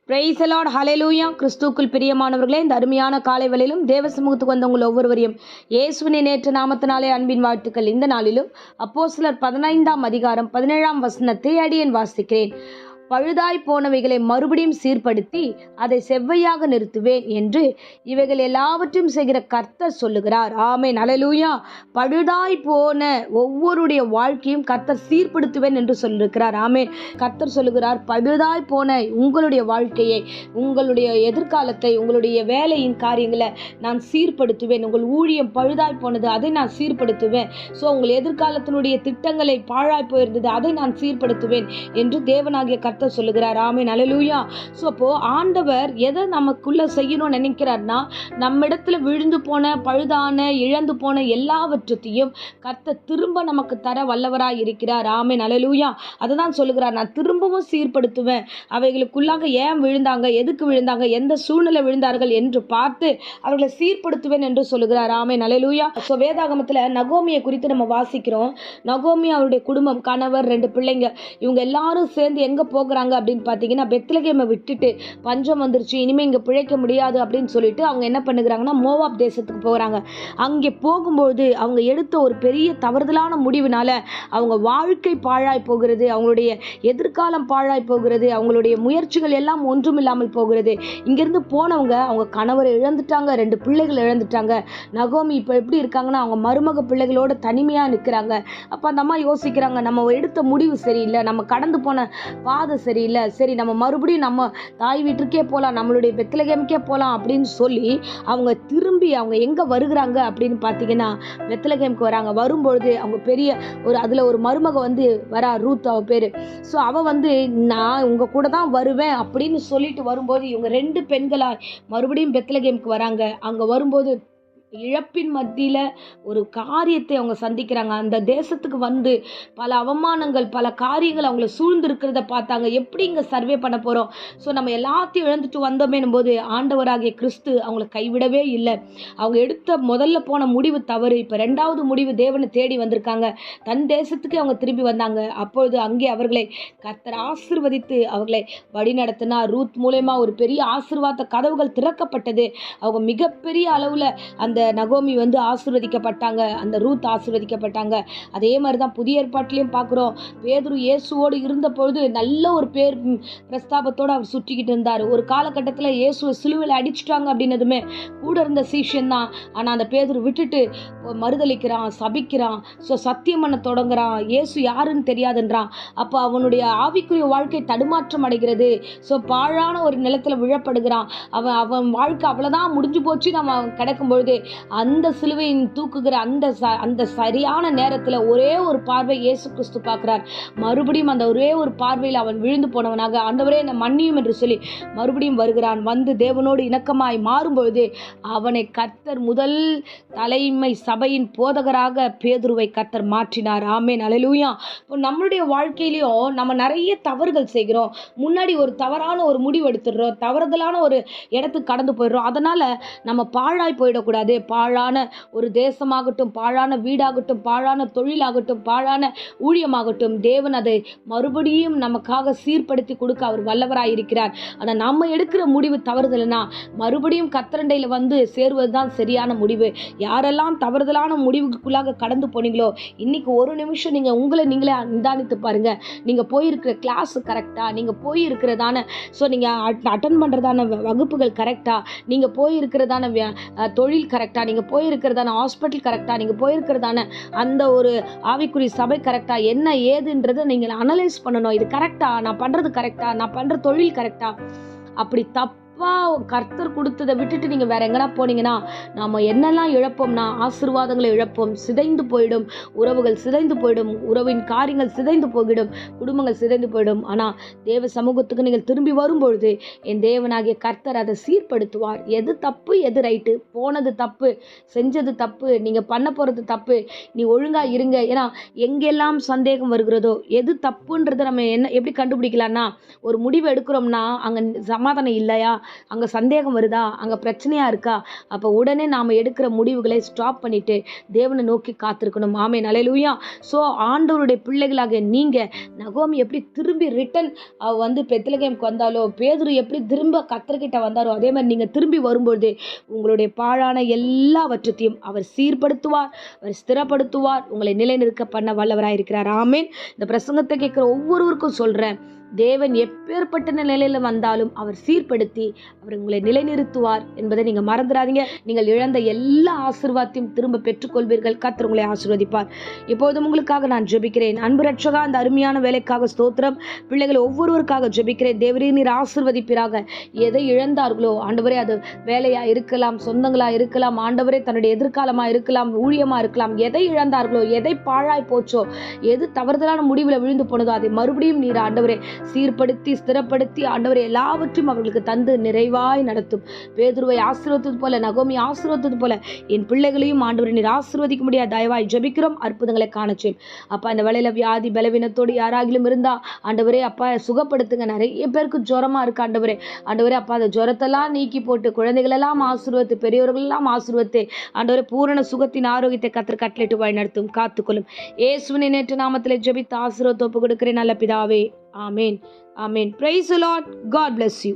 Praise the Lord, ஹல்லேலூயா. கிறிஸ்துவுக்குள் பிரியமானவர்களே, இந்த அருமையான காலை வேளையிலும் தேவ சமூகத்துக்கு வந்த உங்கள் ஒவ்வொருவரையும் இயேசுவின் நேற்று நாமத்தினாலே அன்பின் வாழ்த்துக்கள். இந்த நாளிலும் அப்போஸ்தலர் 15ஆம் அதிகாரம் 17ஆம் வசனத்தை அடியேன் வாசிக்கிறேன். பழுதாய் போனவைகளை மறுபடியும் சீர்படுத்தி அதை செவ்வையாக நிறுத்துவேன் என்று இவைகள் எல்லாவற்றையும் செய்கிற கர்த்தர் சொல்லுகிறார். ஆமென், ஹல்லேலூயா. பழுதாய் போன ஒவ்வொருடைய வாழ்க்கையும் கர்த்தர் சீர்படுத்துவேன் என்று சொல்லியிருக்கிறார். ஆமென். கர்த்தர் சொல்லுகிறார், பழுதாய் போன உங்களுடைய வாழ்க்கையை, உங்களுடைய எதிர்காலத்தை, உங்களுடைய வேலையின் காரியங்களை நான் சீர்படுத்துவேன். உங்கள் ஊழியம் பழுதாய் போனது, அதை நான் சீர்படுத்துவேன். உங்கள் எதிர்காலத்தினுடைய திட்டங்களை பாழாய் போயிருந்தது, அதை நான் சீர்படுத்துவேன் என்று தேவனாகிய கர்த்தர் சொல்லுகிறார். ஆமென், ஹல்லேலூயா. அப்போ ஆண்டவர் எதை நமக்குள்ள செய்யணும்னு நினைக்கிறார்னா, நம்ம இடத்துல விழுந்து போன, பழுதான, இழந்து போன எல்லாவற்றையும் கர்த்தர் திரும்ப நமக்கு தர வல்லவராய் இருக்கிறார். ஆமென், ஹல்லேலூயா. அதை தான் சொல்லுகிறார், நான் திரும்பவும் சீர்படுத்துவேன். அவைகளுக்குள்ளாக ஏன் விழுந்தாங்க, எதுக்கு விழுந்தாங்க, எந்த சூழ்நிலை விழுந்தார்கள் என்று பார்த்து அவர்களை சீர்படுத்துவேன் என்று சொல்லுகிறார். ஆமென், ஹல்லேலூயா. வேதாகமத்தில் நகோமியை குறித்து நம்ம வாசிக்கிறோம். நகோமி, அவருடைய குடும்பம், கணவர், 2 பிள்ளைங்க, இவங்க எல்லாரும் சேர்ந்து எங்க போகிறாங்க அப்படின்னு பார்த்தீங்கன்னா, பெத்லகேமை விட்டுட்டு பஞ்சம் வந்துருச்சு, இனிமேல் இங்கே பிழைக்க முடியாது அப்படின்னு சொல்லிட்டு அவங்க என்ன பண்ணுகிறாங்கன்னா, மோவாப் தேசத்துக்கு போகிறாங்க. அங்கே போகும்போது அவங்க எடுத்த ஒரு பெரிய தவறுதலான முடிவினால அவங்க வாழ்க்கை பாழாய் போகிறது, அவங்களுடைய எதிர்காலம் பாழாய் போகிறது, அவங்களுடைய முயற்சிகள் எல்லாம் ஒன்றுமில்லாமல் போகிறது. இங்கிருந்து போனவங்க அவங்க கணவரை இழந்துட்டாங்க, 2 பிள்ளைகள் இழந்துட்டாங்க. நகோமி இப்போ எப்படி இருக்காங்கன்னா, அவங்க மருமக பிள்ளைகளோட தனிமையாக நிற்கிறாங்க. அப்போ அந்த அம்மா யோசிக்கிறாங்க, நம்ம எடுத்த முடிவு சரியில்லை, நம்ம கடந்து போன பாதை சரியில்லை, சரி நம்ம மறுபடியும் நம்ம தாய் வீட்டுக்கே போகலாம், நம்மளுடைய பெத்லகேமுக்கே போகலாம் அப்படின்னு சொல்லி அவங்க திரும்பி அவங்க எங்கே வருகிறாங்க அப்படின்னு பார்த்தீங்கன்னா, பெத்லகேமுக்கு வராங்க. வரும்பொழுது அவங்க பெரிய அதில் ஒரு மருமக வந்து வரா, ரூத் அவ பேர். அவள் வந்து, நான் உங்கள் கூட தான் வருவேன் அப்படின்னு சொல்லிட்டு வரும்போது இவங்க 2 பெண்களாக மறுபடியும் பெத்லகேமுக்கு வராங்க. அங்கே வரும்போது இழப்பின் மத்தியில் ஒரு காரியத்தை அவங்க சந்திக்கிறாங்க. அந்த தேசத்துக்கு வந்து பல அவமானங்கள், பல காரியங்கள் அவங்கள சூழ்ந்து இருக்கிறத பார்த்தாங்க. எப்படி இங்கே சர்வே பண்ண போகிறோம், நம்ம எல்லாத்தையும் இழந்துட்டு வந்தோமேனும் போது ஆண்டவராகிய கிறிஸ்து அவங்கள கைவிடவே இல்லை. அவங்க எடுத்த முதல்ல போன முடிவு தவறு, இப்போ 2வது முடிவு தேவனை தேடி வந்திருக்காங்க. தன் தேசத்துக்கு அவங்க திரும்பி வந்தாங்க. அப்பொழுது அங்கே அவர்களை கர்த்தர் ஆசீர்வதித்து அவர்களை வழிநடத்தினார். ரூத் மூலமா ஒரு பெரிய ஆசீர்வாத கதவுகள் திறக்கப்பட்டது. அவங்க மிகப்பெரிய அளவில் அந்த நகோமி வந்து ஆசீர்வதிக்கப்பட்டாங்க, அந்த ரூத் ஆசீர்வதிக்கப்பட்டாங்க. அதே மாதிரி தான் புதிய ஏற்பாட்டிலையும் பார்க்குறோம். பேதுரு இயேசுவோடு இருந்த பொழுது நல்ல ஒரு பேர் பிரஸ்தாபத்தோடு அவர் சுற்றிக்கிட்டு இருந்தார். ஒரு காலகட்டத்தில் இயேசுவை சிலுவையில் அடிச்சுட்டாங்க அப்படின்னதுமே கூட இருந்த சீஷன் தான். ஆனால் அந்த பேதுரு விட்டுட்டு மறுதளிக்கிறான், சபிக்கிறான், சத்தியம் பண்ண தொடங்குறான், இயேசு யாருன்னு தெரியாதுன்றான். அப்போ அவனுடைய ஆவிக்குரிய வாழ்க்கை தடுமாற்றம் அடைகிறது. பாழான ஒரு நிலத்தில் விழப்படுகிறான். அவன் வாழ்க்கை அவ்வளோதான், முடிஞ்சு போச்சு நம்ம கிடக்கும் பொழுது அந்த சிலுவையின் தூக்குகிற அந்த சரியான நேரத்தில் ஒரே ஒரு பார்வை இயேசு கிறிஸ்து பார்க்கிறார். மறுபடியும் அந்த ஒரே ஒரு பார்வையில் அவன் விழுந்து போனவனாக, ஆண்டவரே என்னை மன்னியும் என்று சொல்லி மறுபடியும் வருகிறான். வந்து தேவனோடு இணக்கமாய் மாறும்பொழுது அவனை கர்த்தர் முதல் தலைமை சபையின் போதகராக பேதுருவை கர்த்தர் மாற்றினார். ஆமென், ஹல்லேலூயா. இப்போ நம்மளுடைய வாழ்க்கையிலையும் நம்ம நிறைய தவறுகள் செய்கிறோம். முன்னாடி ஒரு தவறான ஒரு முடிவு எடுத்துடுறோம், தவறுதலான ஒரு இடத்துக்கு கடந்து போயிடுறோம். அதனால் நம்ம பாழாய் போயிடக்கூடாது. பாழான ஒரு தேசமாகட்டும், பாழான வீடாகட்டும், பாழான தொழிலாகட்டும், பாழான ஊழியமாகட்டும், தேவன் அதை மறுபடியும் நமக்காக சீர்படுத்தி கொடுக்க அவர் வல்லவராய் இருக்கிறார். ஆனால் நம்ம எடுக்கிற முடிவு தவறுதல்னா மறுபடியும் கர்த்தரண்டையில் வந்து சேருவது தான் சரியான முடிவு. யாரெல்லாம் தவறுதலான முடிவுக்குள்ளாக கடந்து போனீங்களோ, இன்னைக்கு ஒரு நிமிஷம் நீங்கள் உங்களை நீங்களே நிதானித்து பாருங்க. நீங்கள் போயிருக்கிற கிளாஸ் கரெக்டா, நீங்கள் போயிருக்கிறதான நீங்கள் அட்டன் பண்ணுறதான வகுப்புகள் கரெக்டா, நீங்கள் போயிருக்கிறதான தொழில் கரெக்டா, நீங்கள் போயிருக்கிறதான ஹாஸ்பிட்டல் கரெக்டா, நீங்கள் போயிருக்கிறதான அந்த ஒரு ஆவிக்குரிய சபை கரெக்டா, என்ன ஏதுன்றதை நீங்கள் அனலைஸ் பண்ணணும். இது கரெக்டா, நான் பண்ணுறது கரெக்டா, நான் பண்ணுற தொழில் கரெக்டா. அப்படி கர்த்தர் கொடுத்ததை விட்டுட்டு நீங்கள் வேற எங்கன்னா போனீங்கன்னா நாம் என்னெல்லாம் இழப்போம்னா, ஆசீர்வாதங்களை இழப்போம், சிதைந்து போயிடும், உறவுகள் சிதைந்து போயிடும், உறவின் காரியங்கள் சிதைந்து போயிடும், குடும்பங்கள் சிதைந்து போயிடும். ஆனால் தேவ சமூகத்துக்கு நீங்கள் திரும்பி வரும்பொழுது என் தேவனாகிய கர்த்தர் அதை சீர்படுத்துவார். எது தப்பு, எது ரைட்டு, போனது தப்பு, செஞ்சது தப்பு, நீங்கள் பண்ண போகிறது தப்பு, நீ ஒழுங்காக இருங்க. ஏன்னா எங்கெல்லாம் சந்தேகம் வருகிறதோ, எது தப்புன்றதை நம்ம எப்படி கண்டுபிடிக்கலாம்னா, ஒரு முடிவு எடுக்கிறோம்னா அங்கே சமாதானம் இல்லையா, அங்கே சந்தேகம் வருதா, அங்கே பிரச்சனையாக இருக்கா, அப்போ உடனே நாம் எடுக்கிற முடிவுகளை ஸ்டாப் பண்ணிட்டு தேவனை நோக்கி காத்திருக்கணும். ஆமென், அல்லேலூயா. ஸோ ஆண்டவருடைய பிள்ளைகளாக நீங்கள் நகோமி எப்படி திரும்பி ரிட்டன் பெத்லகேமுக்கு வந்தாலோ, பேதுரு எப்படி திரும்ப கர்த்தர்கிட்ட வந்தாரோ, அதே மாதிரி நீங்கள் திரும்பி வரும்பொழுது உங்களுடைய பாழான எல்லாவற்றையும் அவர் சீர்படுத்துவார், அவர் ஸ்திரப்படுத்துவார், உங்களை நிலைநிற்க பண்ண வல்லவராயிருக்கிறார். ஆமென். இந்த பிரசங்கத்தை கேட்குற ஒவ்வொருவருக்கும் சொல்கிறேன், தேவன் எப்பேற்பட்ட நிலையில வந்தாலும் அவர் சீர்படுத்தி அவர் உங்களை நிலைநிறுத்துவார் என்பதை நீங்க மறந்துடாதீங்க. நீங்கள் இழந்த எல்லா ஆசீர்வாதத்தையும் திரும்ப பெற்றுக்கொள்வீர்கள். கர்த்தர் உங்களை ஆசீர்வதிப்பார். இப்போதும் உங்களுக்காக நான் ஜெபிக்கிறேன். அன்பு ரட்சகா, அந்த அருமையான வேலைக்காக ஸ்தோத்திரம். பிள்ளைகள் ஒவ்வொருவருக்காக ஜெபிக்கிறேன். தேவரே நீர் ஆசீர்வதிப்பீராக. எதை இழந்தார்களோ ஆண்டவரே, அது வேலையா இருக்கலாம், சொந்தங்களா இருக்கலாம், ஆண்டவரே தன்னுடைய எதிர்காலமா இருக்கலாம், ஊழியமா இருக்கலாம், எதை இழந்தார்களோ, எதை பாழாய் போச்சோ, எது தவறுதலான முடிவில் விழுந்து போனதோ அதை மறுபடியும் நீர் ஆண்டவரே சீர்படுத்தி ஸ்திரப்படுத்தி ஆண்டவரே எல்லாவற்றையும் அவர்களுக்கு தந்து நிறைவாய் நடத்தும். பேதுருவை ஆசீர்வதித்தது போல, நகோமி ஆசீர்வதித்தது போல என் பிள்ளைகளையும் ஆண்டவரை நீர் ஆசீர்வதிக்க முடியாது. தயவாய் ஜெபிக்கிறோம், அற்புதங்களை காணச்சேன். அப்பா, இந்த வேளையில வியாதி பலவீனத்தோடு யாராகிலும் இருந்தா ஆண்டவரே அப்பா சுகப்படுத்துங்க. நிறைய பேருக்கு ஜுரமா இருக்கு ஆண்டவரே. ஆண்டவரே அப்பா, அந்த ஜுரத்தெல்லாம் நீக்கி போட்டு குழந்தைகளெல்லாம் ஆசீர்வதித்து, பெரியவர்கள் எல்லாம் ஆசீர்வதித்து ஆண்டவரே பூரண சுகத்தின் ஆரோக்கியத்தை கர்த்தர் கட்டளையிட்டு வழி நடத்தும், காத்துக்கொள்ளும். இயேசுவின் நேற்று நாமத்திலே ஜெபித்து ஆசீர்வாதத்தை ஒப்பு கொடுக்கிறேன் நல்ல பிதாவே. ஆமென். ஆமென். Praise the Lord. God bless you.